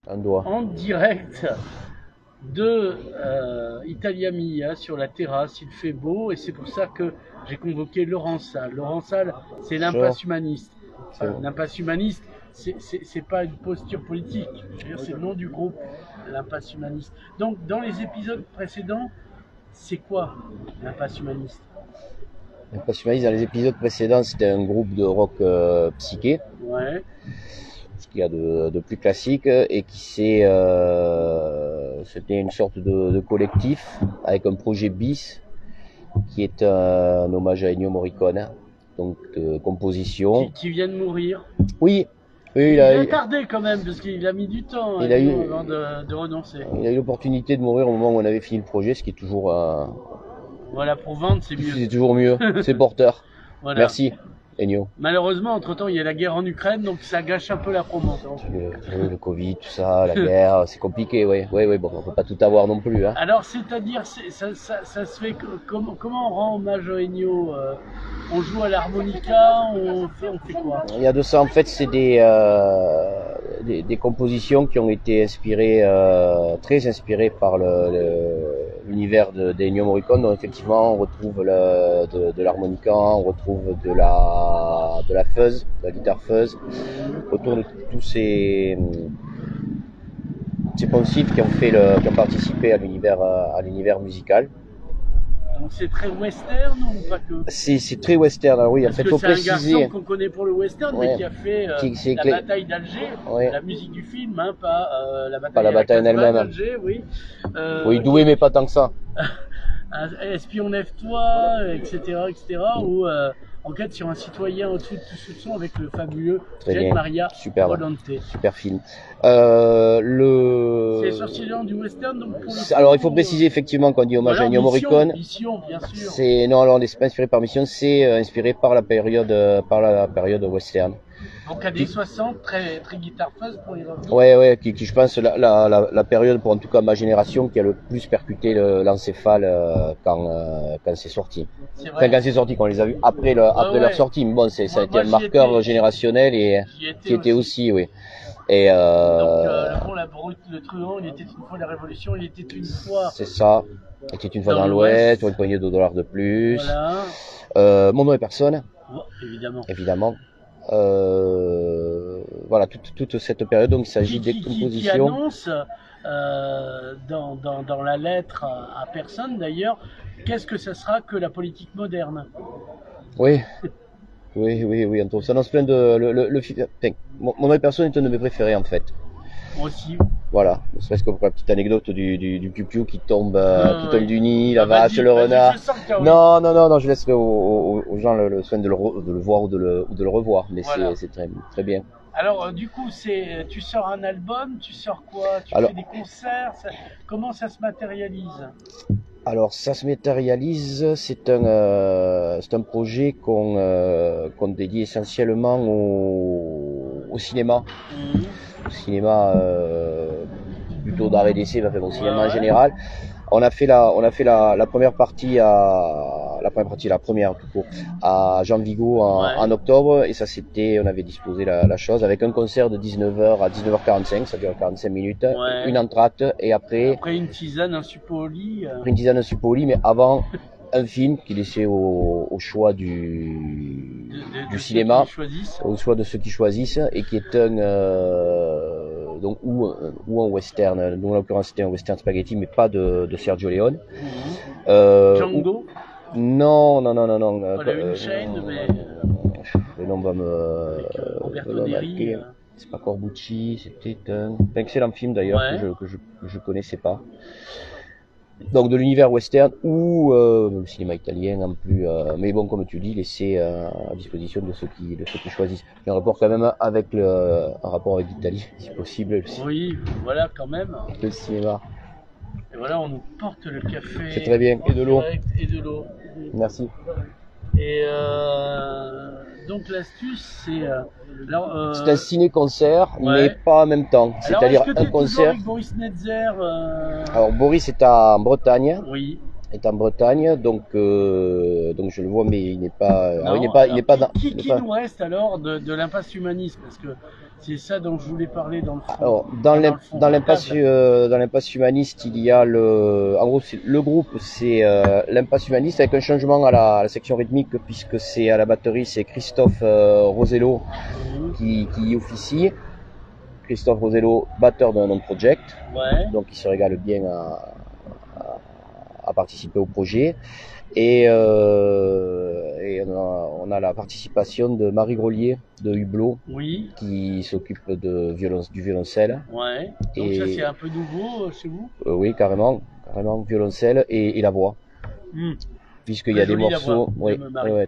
Un doigt. en direct de Italia Mia sur la terrasse. Il fait beau et c'est pour ça que j'ai convoqué Laurent Salle. Laurent Salle, c'est l'impasse humaniste. L'impasse humaniste, c'est pas une posture politique. C'est le nom du groupe, l'impasse humaniste. Donc, dans les épisodes précédents, c'est quoi l'impasse humaniste? L'impasse humaniste, dans les épisodes précédents, c'était un groupe de rock psyché. Ouais. Ce qu'il y a de plus classique et qui c'était une sorte de collectif avec un projet bis qui est un hommage à Ennio Morricone, donc de composition. Qui vient de mourir. Oui, il a tardé quand même parce qu'il a mis du temps avant de renoncer. Il a eu l'opportunité de mourir au moment où on avait fini le projet, ce qui est toujours voilà, pour vendre c'est mieux. C'est toujours mieux, c'est porteur. Voilà. Merci. Ennio. Malheureusement, entre-temps, il y a la guerre en Ukraine, donc ça gâche un peu la promo. Le Covid, tout ça, la guerre, c'est compliqué, oui. Bon, on peut pas tout avoir non plus. Hein. Alors, c'est-à-dire, ça se fait, comment on rend hommage à Ennio? On joue à l'harmonica, on fait quoi? Il y a de ça, en fait, c'est des compositions qui ont été inspirées, très inspirées par l'univers d'Ennio Morricone. Donc, effectivement, on retrouve de l'harmonica, on retrouve de la fuzz, de la guitare fuzz, autour de tous ces poncifs qui ont participé à l'univers musical. Donc c'est très western ou pas que? C'est très western, oui. En fait, faut préciser. C'est un garçon qu'on connaît pour le western, mais qui a fait la bataille d'Alger, la musique du film, hein, pas la bataille en elle-même. d'Alger, oui. Oui, doué, mais pas tant que ça. Espion lève-toi, etc., Ou enquête sur un citoyen au-dessus de tout soupçon avec le fabuleux Jacques Maria Volonté. Super film. C'est sorti du western, donc pour le alors il faut préciser effectivement qu'on dit hommage à Ennio Morricone. Mission, bien sûr. C'est pas inspiré par Mission, c'est inspiré par la période western. Donc années 60, très guitare fuzz pour y revenir. Ouais, qui je pense la période, pour en tout cas ma génération, qui a le plus percuté l'encéphale quand c'est sorti. Enfin, quand c'est sorti, quand on les a vus après leur sortie. Mais bon, ça a été un marqueur générationnel et qui était aussi, oui. Et donc la brute, le truand, il était une fois la révolution, il était une fois. C'est ça. Il était une fois dans l'Ouest, pour une poignée de dollars de plus. Voilà. Mon nom est personne. Oh, évidemment. Voilà, toute cette période, donc il s'agit des compositions. Qui annonce dans la lettre à personne d'ailleurs, qu'est-ce que ça sera que la politique moderne? Oui. On s'annonce plein de. Mon nom et personne est un de mes préférés en fait. Moi aussi. Voilà, ne serait-ce que pour la petite anecdote du piou-piou qui tombe du nid, la vache, le renard. Non, je laisserai aux gens le soin de le voir ou de le revoir, mais voilà. C'est très, très bien. Alors du coup, tu sors un album, tu sors quoi? Tu fais des concerts, comment ça se matérialise? Alors ça se matérialise, c'est un projet qu'on dédie essentiellement au cinéma. Au cinéma plutôt d'art et d'essai, mais au cinéma en général. On a fait la première partie la première tout court, à Jean Vigo en octobre, et ça on avait disposé la chose avec un concert de 19h à 19h45, ça dure 45 minutes, une entracte, et après une tisane, un suppôt au lit. Une tisane, un suppôt au lit, mais avant un film qui laissait au choix du cinéma, au choix de ceux qui choisissent, et qui est donc ou un western, dont en l'occurrence c'était un western spaghetti, mais pas de Sergio Leone. Django. Non. Une chaîne, mais le nom va me. Roberto Neri. C'est pas Corbucci, c'était un excellent film d'ailleurs que je connaissais pas. Donc de l'univers western ou le cinéma italien en plus, mais bon, comme tu dis, laissé à disposition de ceux qui choisissent. Il y a un rapport quand même avec l'Italie, si possible. Oui, voilà quand même. Le cinéma. Et voilà, on nous porte le café. C'est très bien, et de l'eau. Merci. Et donc l'astuce, c'est c'est un ciné-concert, mais pas en même temps. C'est-à-dire un concert. Avec Boris Netzer. Alors Boris est en Bretagne. Oui. Est en Bretagne, donc je le vois, mais il n'est pas. Non, il n'est pas dans. Qui nous reste alors de l'impasse humaniste, parce que C'est ça dont je voulais parler dans le fond. Alors, fond, dans l'impasse humaniste, il y a en gros, le groupe, c'est l'impasse humaniste avec un changement à la section rythmique puisque c'est à la batterie, c'est Christophe Rosello qui y officie. Christophe Rosello, batteur d'un non project, donc il se régale bien à participer au projet. Et on a la participation de Marie Grolier de Hublot, qui s'occupe du violoncelle. Ouais. Donc ça c'est un peu nouveau chez vous? Oui, carrément, violoncelle et la voix. Puisqu'il y a des morceaux,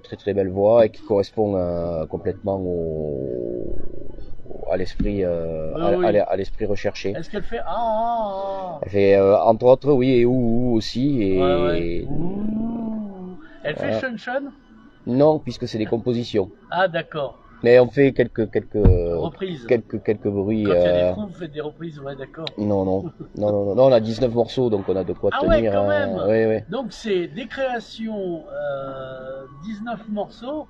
très très belle voix et qui correspond complètement à l'esprit à l'esprit recherché. Est-ce qu'elle fait Elle fait entre autres et ou aussi et elle fait chun? Non, puisque c'est des compositions. Ah d'accord. Mais on fait quelques reprises. Quelques bruits. Quand il y a des trous, vous faites des reprises, ouais, d'accord. Non, on a 19 morceaux, donc on a de quoi tenir. Ouais, quand même. Ouais. Donc c'est des créations, 19 morceaux.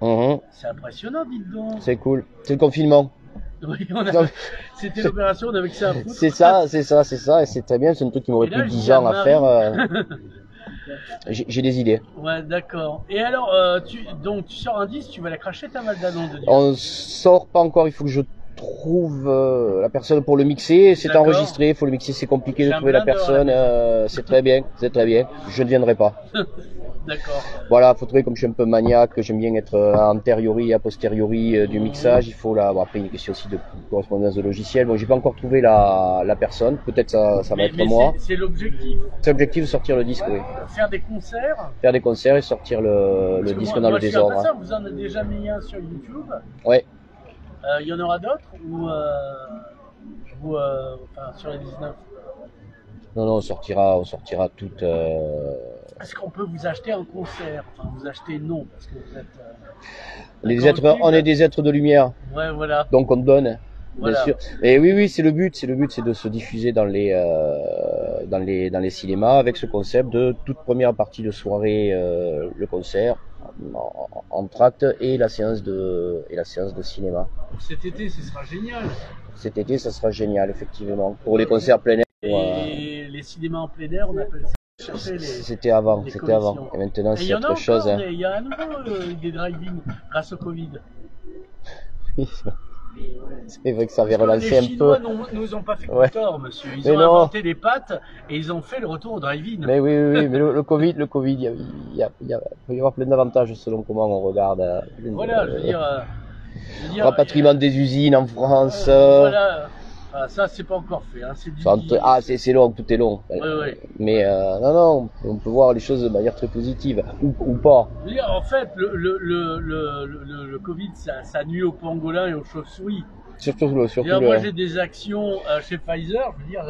C'est impressionnant, dites donc. C'est cool. C'est le confinement. Oui, c'était l'opération, on avait que ça à foutre. C'est ça, et c'est très bien, c'est un truc qui m'aurait pris 10 ans à faire. J'ai des idées. Ouais, d'accord. Et alors, tu sors un disque, tu vas la cracher ta Valdanon de Dieu? On sort pas encore, il faut que je trouve la personne pour le mixer. C'est enregistré, il faut le mixer, c'est compliqué de trouver la personne. C'est très bien, je ne viendrai pas. D'accord. Voilà, faut trouver, comme je suis un peu maniaque, j'aime bien être antériori et a posteriori du mixage. Il faut là, après une question aussi de correspondance de logiciel. Bon, j'ai pas encore trouvé la personne, peut-être ça va être moi. C'est l'objectif. C'est l'objectif de sortir le disque, oui. Faire des concerts. Faire des concerts et sortir le disque dans le désordre. Ça, vous en avez déjà mis un sur YouTube. Ouais. Il y en aura d'autres ou enfin sur les 19? Non, on sortira toutes. Est-ce qu'on peut vous acheter un concert? Enfin, vous acheter non, parce que vous êtes. On est des êtres de lumière. Ouais, voilà. Donc on donne, bien sûr. Et oui, c'est le but, c'est de se diffuser dans les cinémas avec ce concept de toute première partie de soirée, le concert en tract et la séance de cinéma. Cet été, ce sera génial. Cet été, ça sera génial, effectivement, pour les concerts plein air. Et les cinémas en plein air, on appelle ça. C'était avant. Et maintenant, c'est autre chose. Il y a à nouveau des drive-in grâce au Covid. C'est vrai que ça avait relancé un peu. Les Chinois nous ont pas fait tort, monsieur. Ils ont inventé les pâtes et ils ont fait le retour au drive-in. Mais oui, mais le Covid, il peut y avoir plein d'avantages selon comment on regarde. Voilà, je veux dire. Rapatriement des usines en France. Voilà. Ah, ça, c'est pas encore fait. Hein. C'est long, tout est long. Ouais. Mais non, on peut voir les choses de manière très positive, ou pas. Je veux dire, en fait, le Covid, ça nuit aux pangolins et aux chauves-souris. Surtout moi, j'ai des actions chez Pfizer, je veux dire.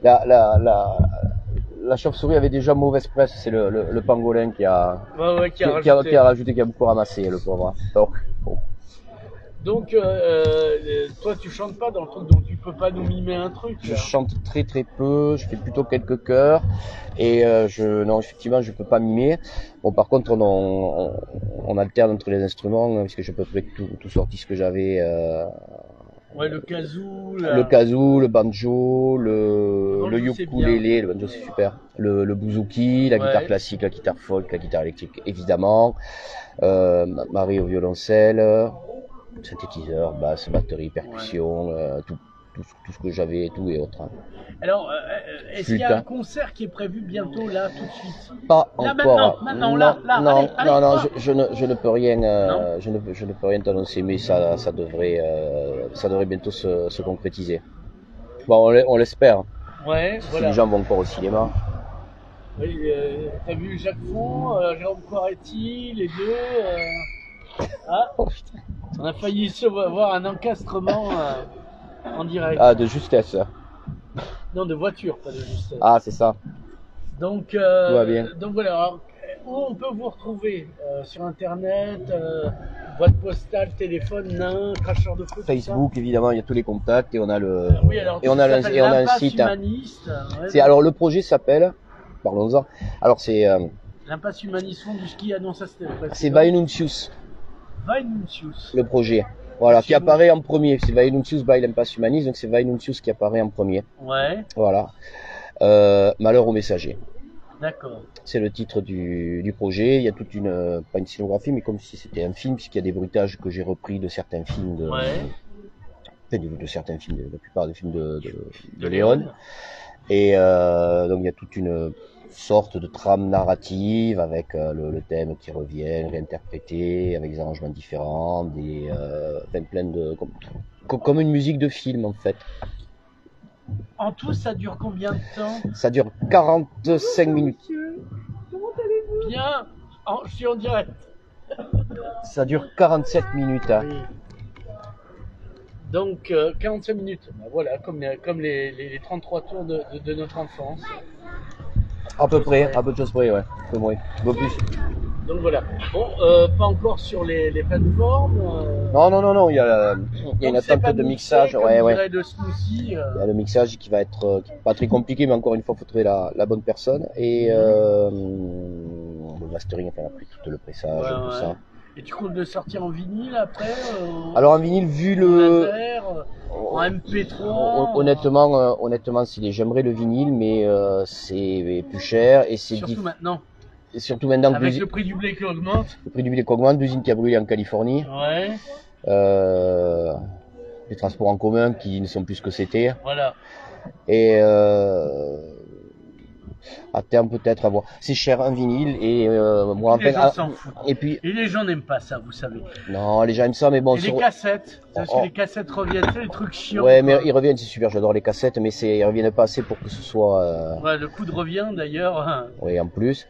La chauve-souris avait déjà mauvaise presse, c'est le pangolin qui a rajouté, qui a beaucoup ramassé, le pauvre. Donc, toi, tu chantes pas dans le truc, donc tu peux pas nous mimer un truc. Je chante très très peu, je fais plutôt quelques chœurs et non, effectivement, je peux pas mimer. Bon, par contre, on alterne entre les instruments puisque je peux trouver tout sorti ce que j'avais. Le kazoo. Le banjo, le ukulélé, le banjo c'est super. Le bouzouki, la guitare classique, la guitare folk, la guitare électrique, évidemment. Marie au violoncelle. Synthétiseur, basse, batterie, percussion, tout ce que j'avais, tout et autres. Alors, est-ce qu'il y a un concert qui est prévu bientôt là, tout de suite? Pas encore. Maintenant, non, je ne peux rien, je ne peux rien t'annoncer, mais ça devrait bientôt se concrétiser. Bon, on l'espère. Ouais, si les gens vont encore au cinéma. Oui, t'as vu Jacques Font, Jérôme Coretti, les deux. On a failli se voir un encastrement en direct. Ah, de justesse. Non, de voiture, pas de justesse. Ah, c'est ça. Donc, donc voilà. Alors, où on peut vous retrouver sur Internet, boîte postale, téléphone, nain, cracheur de feu, Facebook, évidemment, il y a tous les contacts et on a le on a un site. Alors le projet s'appelle, parlons-en. Alors c'est l'impasse humaniste fond du ski. Ah non, ça c'était. C'est Vaenuncius. Vaenuncius. Le projet. Voilà, qui apparaît en premier. C'est Vaenuncius Bailem-Pas Humanis, donc c'est Vaenuncius qui apparaît en premier. Ouais. Voilà. Malheur aux messagers. D'accord. C'est le titre du projet. Il y a toute une, pas une scénographie, mais comme si c'était un film, puisqu'il y a des bruitages que j'ai repris de certains films de certains films, de la plupart des films de Léon. Et donc il y a toute une sorte de trame narrative avec le thème qui revient, réinterprété, avec des arrangements différents, plein de comme une musique de film en fait. En tout, ça dure combien de temps? Ça dure 45 minutes. Bien, je suis en direct. Ça dure 47 minutes. Hein. Oui. Donc 45 minutes, ben voilà, comme les 33 tours de notre enfance. À peu près, à peu de choses près, ouais. Un peu moins, un peu plus. Donc voilà. Bon, pas encore sur les plateformes. Non, il y a une attente de mixage, ouais. De smoothie, Il y a le mixage qui va être pas très compliqué, mais encore une fois, il faut trouver la bonne personne. Et le mastering, enfin après tout le pressage, tout ça. Et tu comptes de sortir en vinyle après Alors en vinyle, vu le laser, en MP3 honnêtement, j'aimerais le vinyle, mais c'est plus cher et c'est surtout maintenant. Et surtout maintenant avec le prix du blé qui augmente. Le prix du blé qui augmente, l'usine qui a brûlé en Californie. Ouais. Les transports en commun qui ne sont plus ce que c'était. Voilà. Et à terme peut-être à voir. C'est cher un vinyle et moi les gens s'en foutent. Et puis les gens n'aiment pas ça, vous savez. Non, les gens aiment ça, mais bon. Et les cassettes, parce que les cassettes reviennent, c'est les trucs chiants. Ouais, mais ils reviennent, c'est super. J'adore les cassettes, mais ils reviennent pas assez pour que ce soit. Ouais, le coût de revient d'ailleurs. Oui, en plus.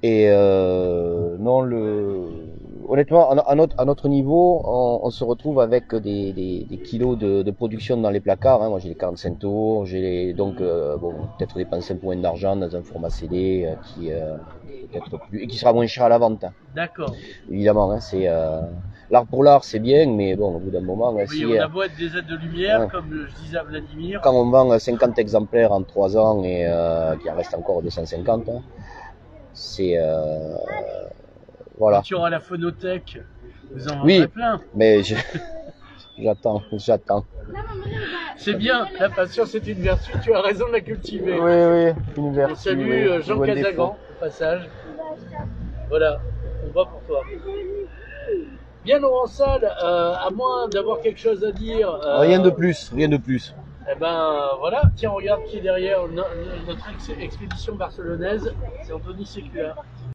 Et non, honnêtement, à notre niveau, on se retrouve avec des kilos de production dans les placards. Hein. Moi, j'ai les 45 tours, donc peut-être dépenser un peu moins d'argent dans un format CD qui peut-être plus et qui sera moins cher à la vente. Hein. D'accord. Évidemment, hein, c'est l'art pour l'art, c'est bien, mais bon, au bout d'un moment, oui, si, on a beau être des aides de lumière, comme je disais à Vladimir. Quand on vend 50 exemplaires en 3 ans et qu'il en reste encore 250. Hein, c'est voilà. Quand tu auras la phonothèque, vous en vendrez plein. Mais j'attends. C'est bien, la patience c'est une vertu, tu as raison de la cultiver. Oui, une vertu. On salue Jean Casagan, au passage. Voilà, on va pour toi. Bien Laurençal, à moins d'avoir quelque chose à dire. Rien de plus. Eh ben voilà, tiens, regarde qui est derrière notre expédition barcelonaise, c'est Anthony Séculaire.